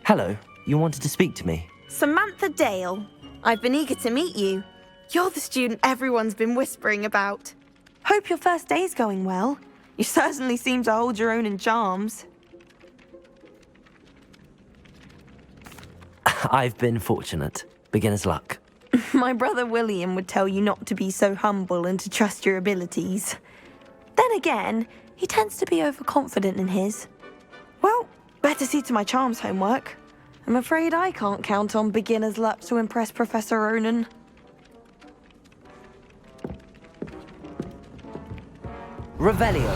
Hello, you wanted to speak to me? Samantha Dale. I've been eager to meet you. You're the student everyone's been whispering about. Hope your first day's going well. You certainly seem to hold your own in charms. I've been fortunate. Beginner's luck. My brother William would tell you not to be so humble and to trust your abilities. Then again, he tends to be overconfident in his. Well, better see to my charms homework. I'm afraid I can't count on beginner's luck to impress Professor Ronan. Revelio.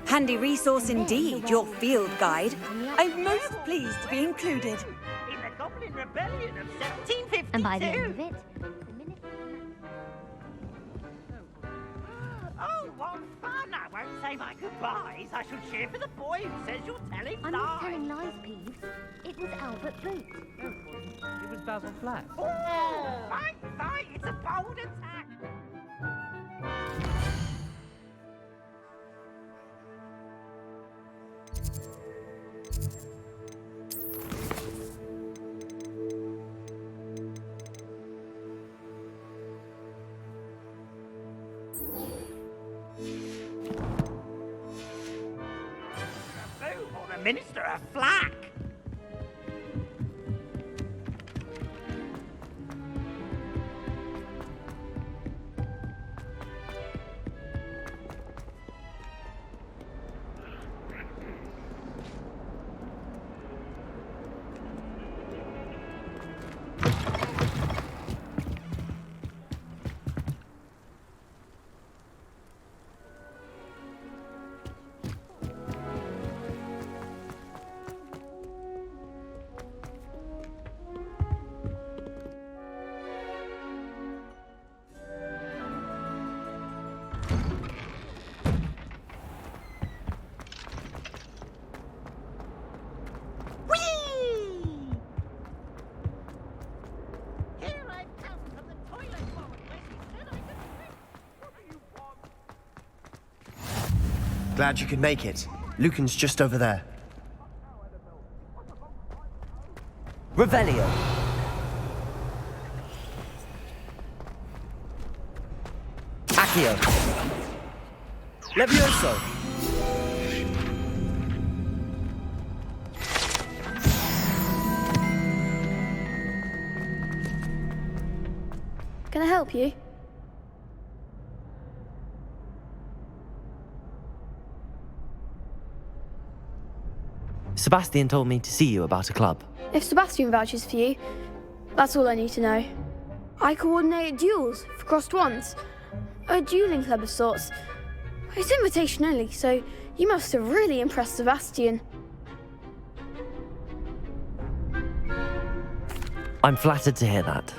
Handy resource indeed, your field guide. I'm most pleased to be included. In the Goblin Rebellion of 1752. And by the end of it, Oh, what fun! I won't say my goodbyes. I shall cheer for the boy who says you're telling I'm lies. not telling lies, Peeves. It was Albert Boot. It was Basil Flat. Oh, fight! It's a bold attack. Or the Minister of Flack. Glad you could make it. Lucan's just over there. Revelio. Accio. Levioso. Can I help you? Sebastian told me to see you about a club. If Sebastian vouches for you, that's all I need to know. I coordinate duels for crossed wands. A dueling club of sorts. It's invitation only, so you must have really impressed Sebastian. I'm flattered to hear that.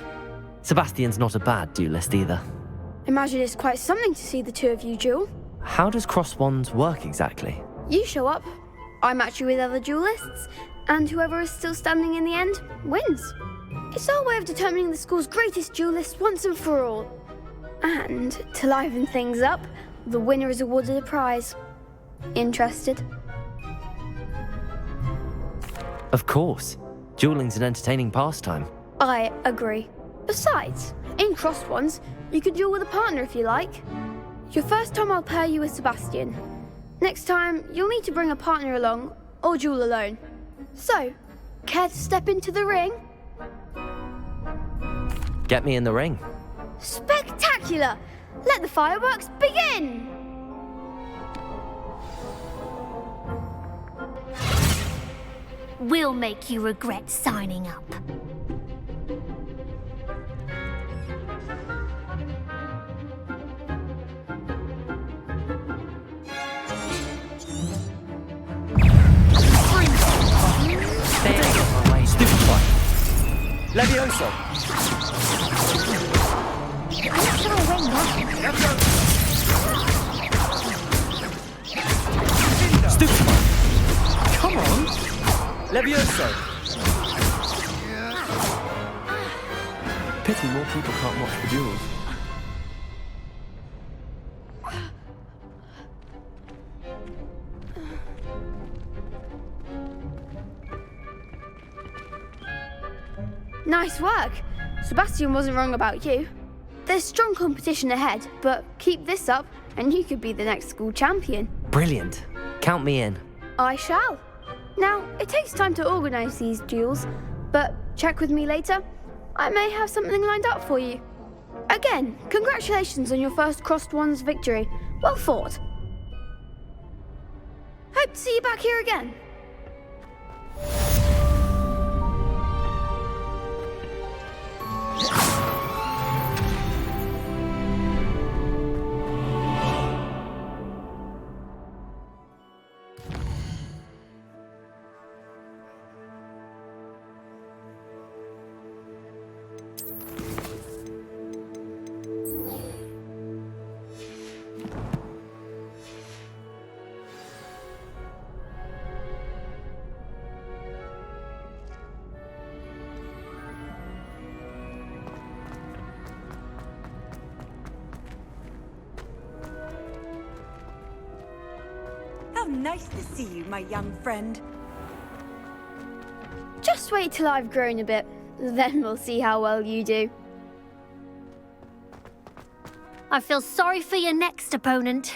Sebastian's not a bad duelist either. Imagine it's quite something to see the two of you duel. How does cross wands work exactly? You show up, I match you with other duelists, and whoever is still standing in the end wins. It's our way of determining the school's greatest duelist once and for all. And to liven things up, the winner is awarded a prize. Interested? Of course. Dueling's an entertaining pastime. I agree. Besides, in crossed ones, you can duel with a partner if you like. Your first time I'll pair you with Sebastian. Next time, you'll need to bring a partner along, or duel alone. So, care to step into the ring? Get me in the ring. Spectacular! Let the fireworks begin! we'll make you regret signing up. Levioso! Let's go away now. Stupefy! Come on! Levioso! Pity more people can't watch the duels. Nice work. Sebastian wasn't wrong about you. There's strong competition ahead, but keep this up and you could be the next school champion. Brilliant. Count me in. I shall. Now, it takes time to organise these duels, but check with me later. I may have something lined up for you. Again, congratulations on your first Crossed Wands victory. Well fought. Hope to see you back here again. How nice to see you, my young friend. Just wait till I've grown a bit, then we'll see how well you do. I feel sorry for your next opponent.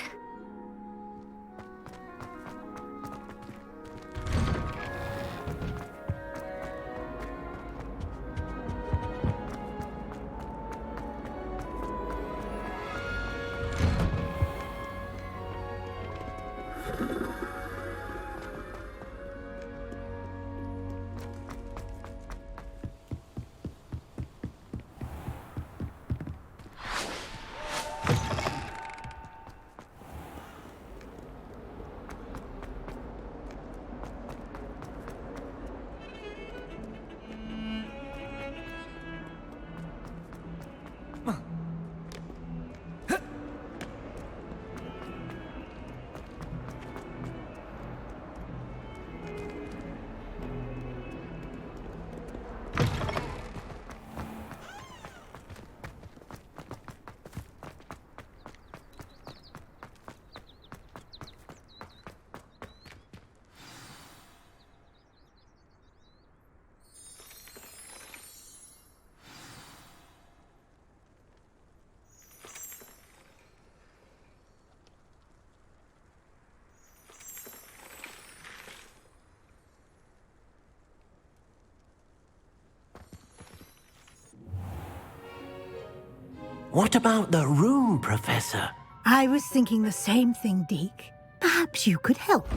What about the room, Professor? I was thinking the same thing, Deke. Perhaps you could help.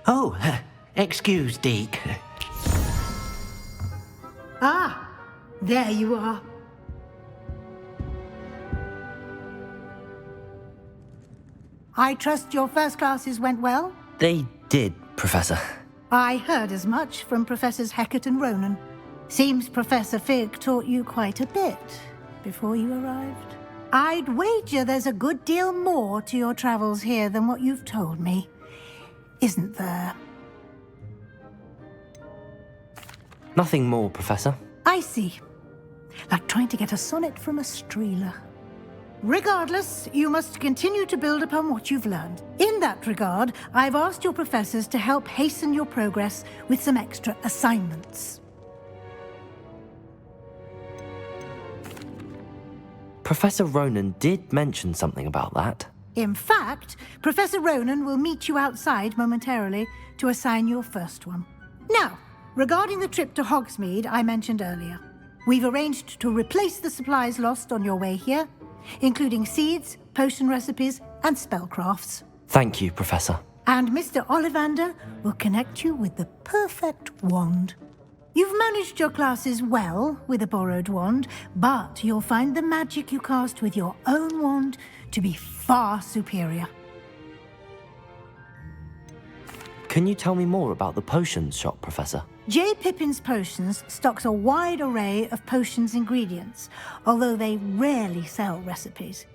Oh, excuse, Deke. Ah, there you are. I trust your first classes went well? They did, Professor. I heard as much from Professors Hecat and Ronan. Seems Professor Fig taught you quite a bit before you arrived. I'd wager there's a good deal more to your travels here than what you've told me. Isn't there? Nothing more, Professor. I see. Like trying to get a sonnet from a streeler. Regardless, you must continue to build upon what you've learned. In that regard, I've asked your professors to help hasten your progress with some extra assignments. Professor Ronan did mention something about that. In fact, Professor Ronan will meet you outside momentarily to assign your first one. Now, regarding the trip to Hogsmeade I mentioned earlier, we've arranged to replace the supplies lost on your way here, including seeds, potion recipes, and spellcrafts. Thank you, Professor. And Mr. Ollivander will connect you with the perfect wand. You've managed your classes well with a borrowed wand, but you'll find the magic you cast with your own wand to be far superior. Can you tell me more about the potions shop, Professor? J. Pippin's Potions stocks a wide array of potions ingredients, although they rarely sell recipes.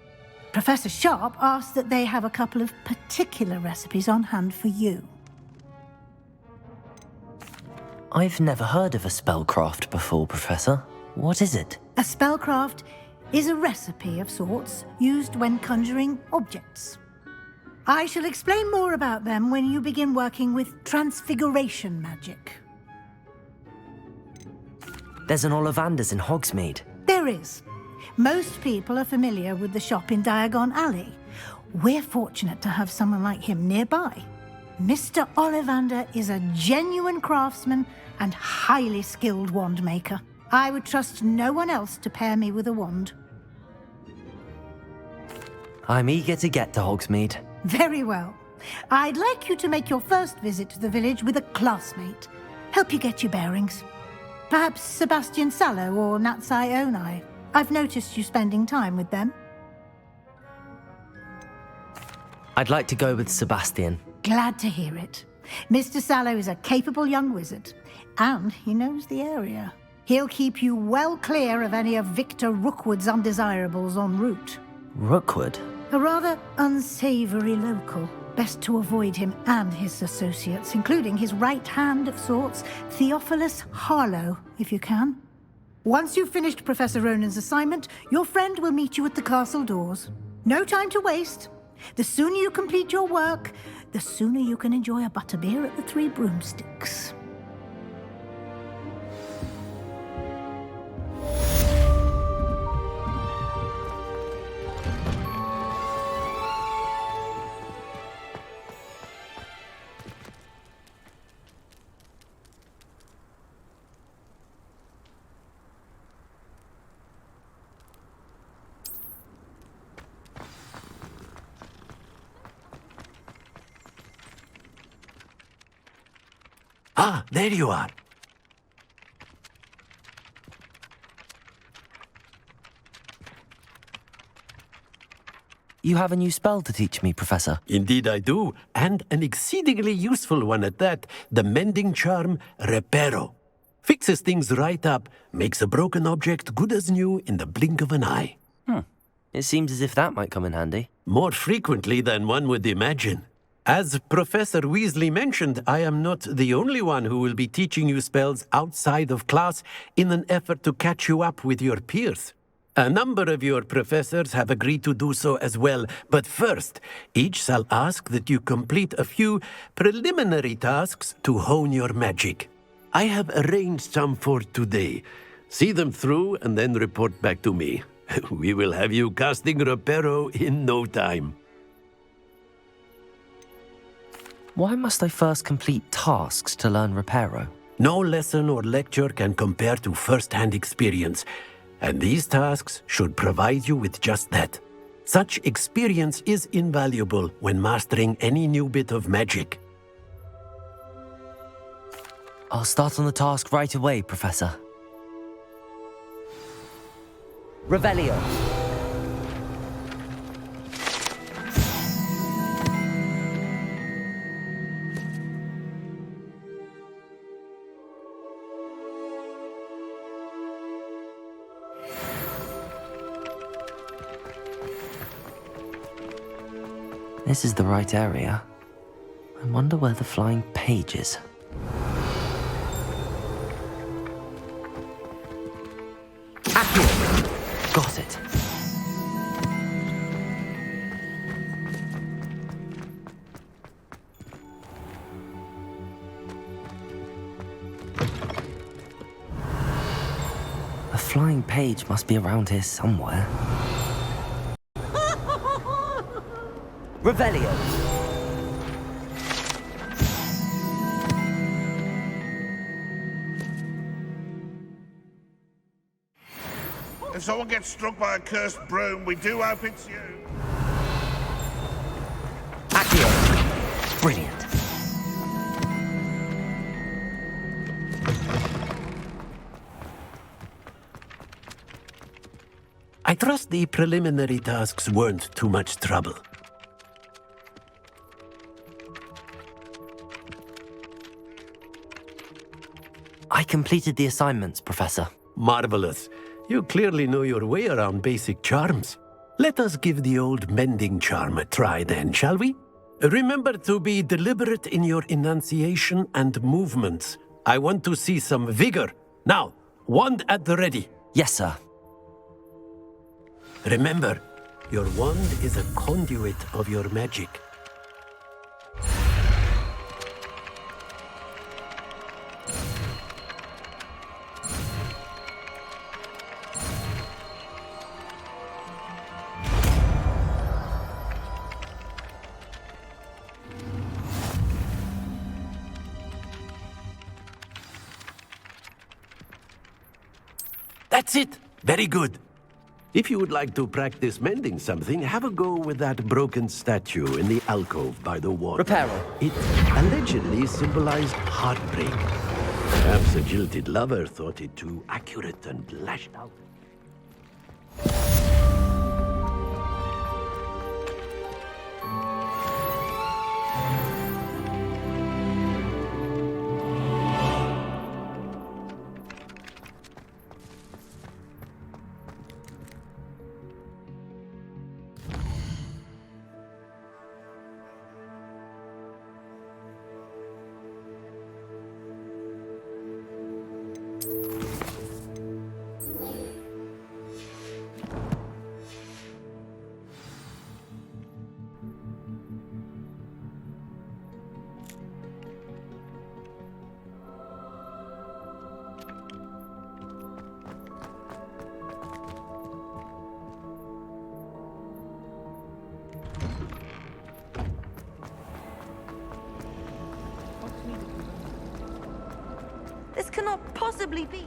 Professor Sharp asked that they have a couple of particular recipes on hand for you. I've never heard of a spellcraft before, Professor. What is it? A spellcraft is a recipe of sorts used when conjuring objects. I shall explain more about them when you begin working with transfiguration magic. There's an Ollivander's in Hogsmeade. There is. Most people are familiar with the shop in Diagon Alley. We're fortunate to have someone like him nearby. Mr. Ollivander is a genuine craftsman and highly skilled wand maker. I would trust no one else to pair me with a wand. I'm eager to get to Hogsmeade. Very well. I'd like you to make your first visit to the village with a classmate. Help you get your bearings. Perhaps Sebastian Sallow or Natsai Onai. I've noticed you spending time with them. I'd like to go with Sebastian. Glad to hear it. Mr. Sallow is a capable young wizard, and he knows the area. He'll keep you well clear of any of Victor Rookwood's undesirables en route. Rookwood? A rather unsavory local. Best to avoid him and his associates, including his right hand of sorts, Theophilus Harlow, if you can. Once you've finished Professor Ronan's assignment, your friend will meet you at the castle doors. No time to waste. The sooner you complete your work, the sooner you can enjoy a butterbeer at the Three Broomsticks. Ah, there you are. You have a new spell to teach me, Professor. Indeed I do, and an exceedingly useful one at that. The mending charm, Reparo. Fixes things right up, makes a broken object good as new in the blink of an eye. It seems as if that might come in handy. More frequently than one would imagine. As Professor Weasley mentioned, I am not the only one who will be teaching you spells outside of class in an effort to catch you up with your peers. A number of your professors have agreed to do so as well, but first, each shall ask that you complete a few preliminary tasks to hone your magic. I have arranged some for today. See them through and then report back to me. We will have you casting Reparo in no time. Why must I first complete tasks to learn Reparo? No lesson or lecture can compare to first-hand experience, and these tasks should provide you with just that. Such experience is invaluable when mastering any new bit of magic. I'll start on the task right away, Professor. Revelio. This is the right area. I wonder where the flying page is. Accio! Got it. A flying page must be around here somewhere. Revelio. If someone gets struck by a cursed broom, we do hope it's you. Accio. Brilliant. I trust the preliminary tasks weren't too much trouble. I completed the assignments, Professor. Marvelous. You clearly know your way around basic charms. Let us give the old mending charm a try then, shall we? Remember to be deliberate in your enunciation and movements. I want to see some vigor. Now, wand at the ready. Yes, sir. Remember, your wand is a conduit of your magic. That's it! Very good. If you would like to practice mending something, have a go with that broken statue in the alcove by the water. Reparo. It allegedly symbolized heartbreak. Perhaps a jilted lover thought it too accurate and lashed out. This cannot possibly be.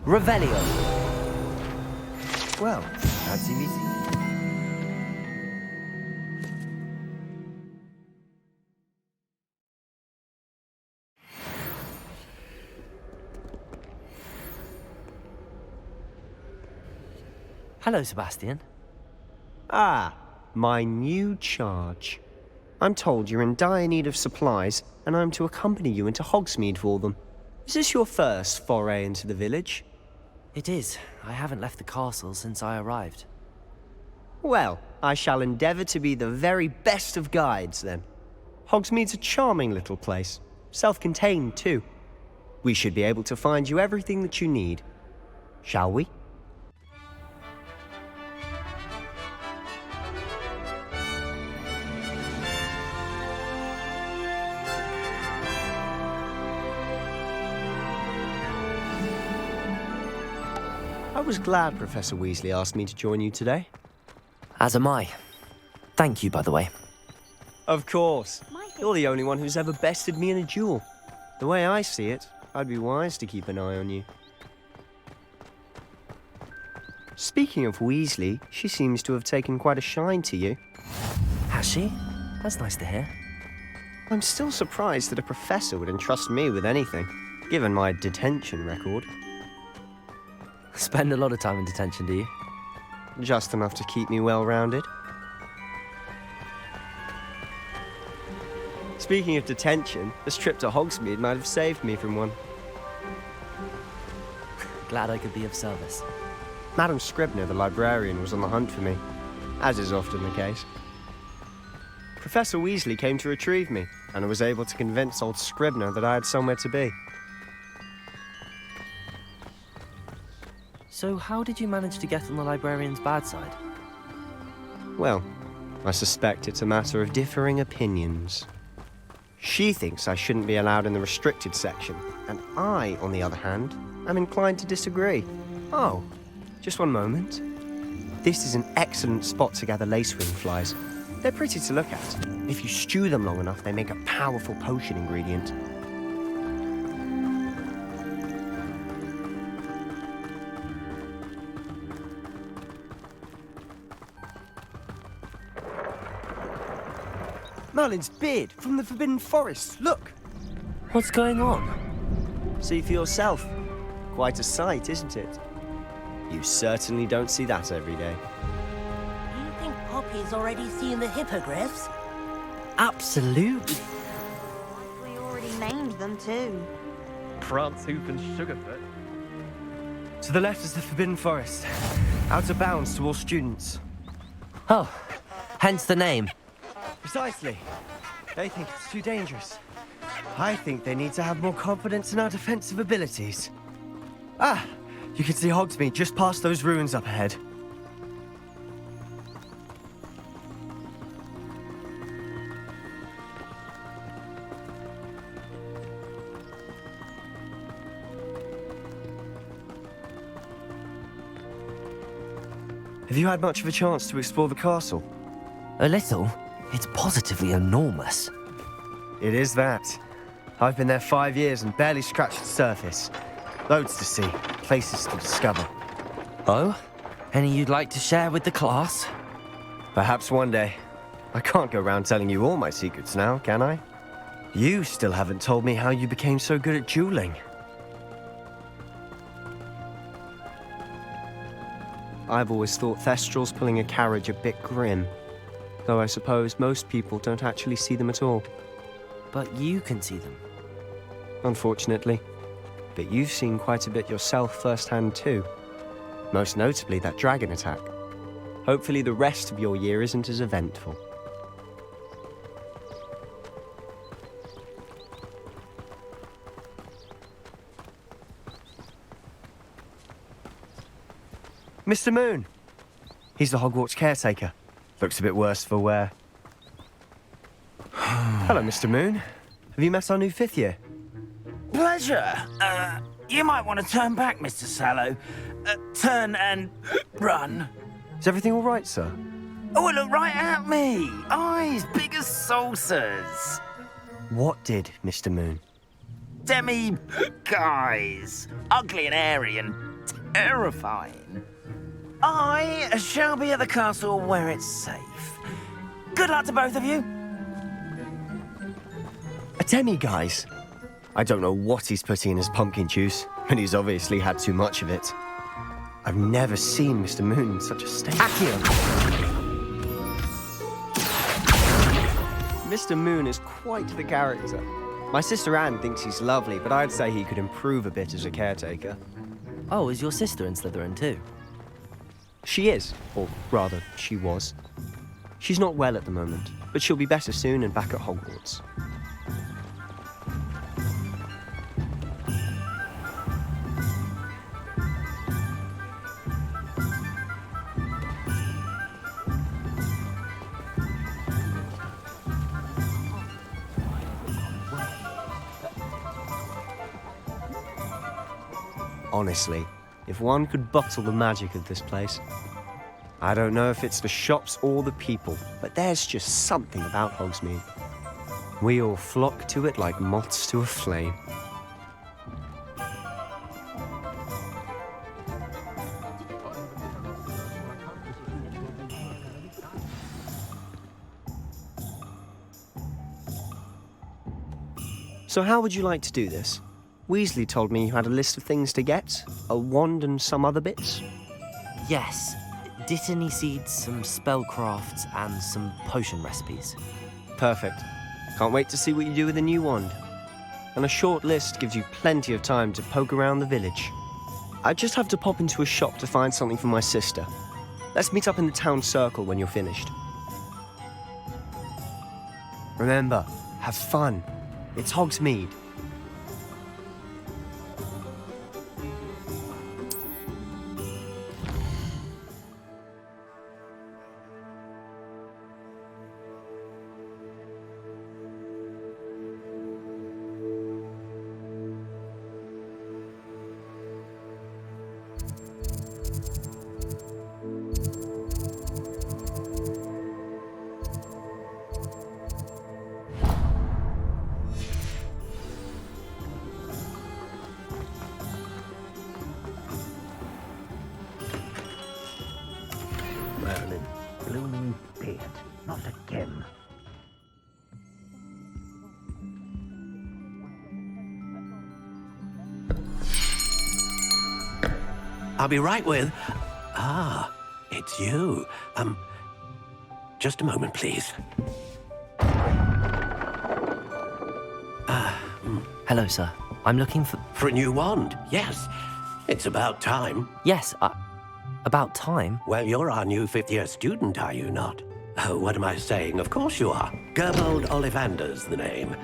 Revelio. Well, fancy meeting. Hello, Sebastian. Ah, my new charge. I'm told you're in dire need of supplies, and I'm to accompany you into Hogsmeade for them. Is this your first foray into the village? It is. I haven't left the castle since I arrived. Well, I shall endeavour to be the very best of guides, then. Hogsmeade's a charming little place. Self-contained, too. We should be able to find you everything that you need. Shall we? I was glad Professor Weasley asked me to join you today. As am I. Thank you, by the way. Of course. You're the only one who's ever bested me in a duel. The way I see it, I'd be wise to keep an eye on you. Speaking of Weasley, she seems to have taken quite a shine to you. Has she? That's nice to hear. I'm still surprised that a professor would entrust me with anything, given my detention record. Spend a lot of time in detention, do you? Just enough to keep me well-rounded. Speaking of detention, this trip to Hogsmeade might have saved me from one. Glad I could be of service. Madam Scribner, the librarian, was on the hunt for me, as is often the case. Professor Weasley came to retrieve me, and I was able to convince old Scribner that I had somewhere to be. So how did you manage to get on the librarian's bad side? Well, I suspect it's a matter of differing opinions. She thinks I shouldn't be allowed in the restricted section, and I, on the other hand, am inclined to disagree. Oh, just one moment. This is an excellent spot to gather lacewing flies. They're pretty to look at. If you stew them long enough, they make a powerful potion ingredient. Merlin's beard from the Forbidden Forest. Look! What's going on? See for yourself. Quite a sight, isn't it? You certainly don't see that every day. Do you think Poppy's already seen the hippogriffs? Absolutely. We already named them too. Prancehoof and Sugarfoot. To the left is the Forbidden Forest. Out of bounds to all students. Oh, hence the name. Precisely. They think it's too dangerous. I think they need to have more confidence in our defensive abilities. Ah, you can see Hogsmeade just past those ruins up ahead. Have you had much of a chance to explore the castle? A little. It's positively enormous. It is that. I've been there 5 years and barely scratched the surface. Loads to see, places to discover. Oh? Any you'd like to share with the class? Perhaps one day. I can't go around telling you all my secrets now, can I? You still haven't told me how you became so good at dueling. I've always thought Thestrals pulling a carriage a bit grim. Though I suppose most people don't actually see them at all. But you can see them. Unfortunately. But you've seen quite a bit yourself firsthand too. Most notably that dragon attack. Hopefully the rest of your year isn't as eventful. Mr. Moon! He's the Hogwarts caretaker. Looks a bit worse for wear. Hello, Mr. Moon. Have you met our new 5th year? Pleasure. You might want to turn back, Mr. Sallow. Turn and run. Is everything all right, sir? Oh, look right at me. Eyes big as saucers. What did, Mr. Moon? Demi guys. Ugly and airy and terrifying. I shall be at the castle where it's safe. Good luck to both of you. A demi-guise? I don't know what he's putting in his pumpkin juice, but he's obviously had too much of it. I've never seen Mr. Moon in such a state. Accio! Mr. Moon is quite the character. My sister Anne thinks he's lovely, but I'd say he could improve a bit as a caretaker. Oh, is your sister in Slytherin too? She is, or rather, she was. She's not well at the moment, but she'll be better soon and back at Hogwarts. Honestly, if one could bottle the magic of this place. I don't know if it's the shops or the people, but there's just something about Hogsmeade. We all flock to it like moths to a flame. So how would you like to do this? Weasley told me you had a list of things to get, a wand and some other bits. Yes. Dittany seeds, some spellcrafts, and some potion recipes. Perfect. Can't wait to see what you do with the new wand. And a short list gives you plenty of time to poke around the village. I just have to pop into a shop to find something for my sister. Let's meet up in the town circle when you're finished. Remember, have fun. It's Hogsmeade. Merlin, blooming beard, not again. I'll be right with... Ah, it's you. Just a moment, please. Hello, sir. I'm looking for... For a new wand, yes. It's about time. Yes, about time? Well, you're our new 5th-year student, are you not? Oh, what am I saying? Of course you are. Gerbold Ollivander's the name.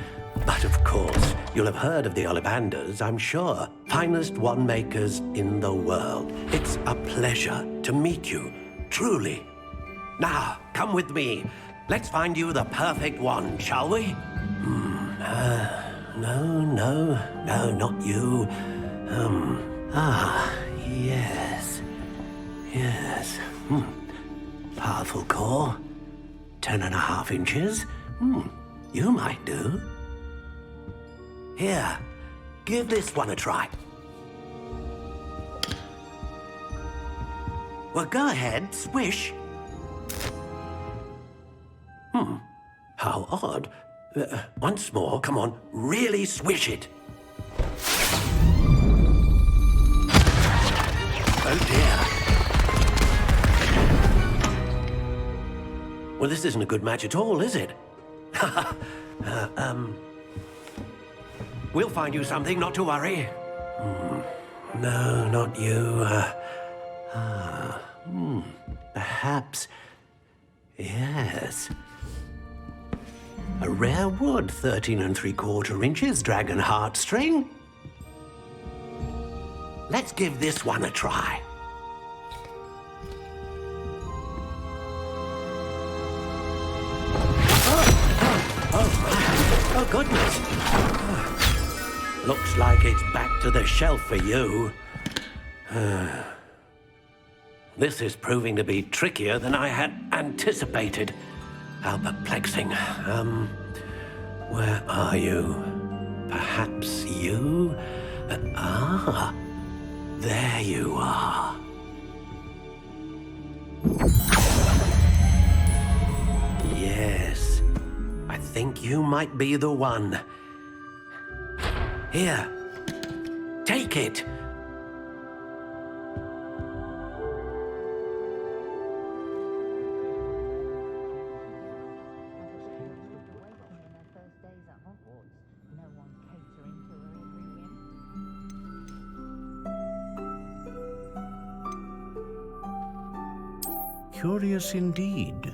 But of course, you'll have heard of the Ollivanders, I'm sure. Finest wand makers in the world. It's a pleasure to meet you, truly. Now, come with me. Let's find you the perfect wand, shall we? No, not you. Yes. Yes. Powerful core. 10.5 inches. You might do. Here, give this one a try. Well, go ahead, swish. How odd. Once more, come on, really swish it. Oh dear. Well, this isn't a good match at all, is it? We'll find you something, not to worry. No, not you. Perhaps. Yes. A rare wood, 13 3/4 inches, dragon heartstring. Let's give this one a try. Oh, goodness. Looks like it's back to the shelf for you. This is proving to be trickier than I had anticipated. How perplexing. Where are you? Perhaps you? There you are. Yes, I think you might be the one. Here, take it. Curious indeed.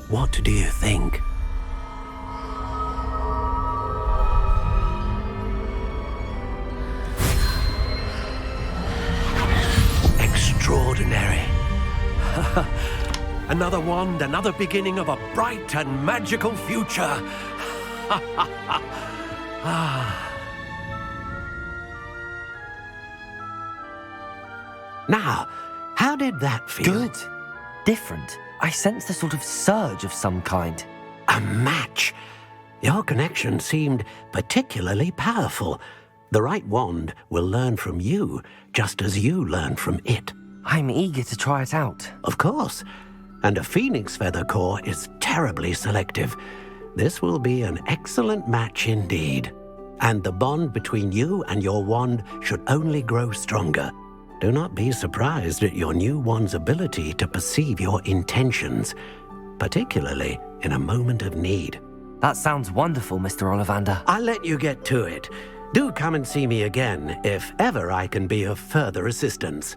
What do you think? Extraordinary. Another wand, another beginning of a bright and magical future. Now, how did that feel? Good. Different. I sensed a sort of surge of some kind. A match. Your connection seemed particularly powerful. The right wand will learn from you, just as you learn from it. I'm eager to try it out. Of course. And a phoenix feather core is terribly selective. This will be an excellent match indeed. And the bond between you and your wand should only grow stronger. Do not be surprised at your new wand's ability to perceive your intentions, particularly in a moment of need. That sounds wonderful, Mr. Ollivander. I'll let you get to it. Do come and see me again if ever I can be of further assistance.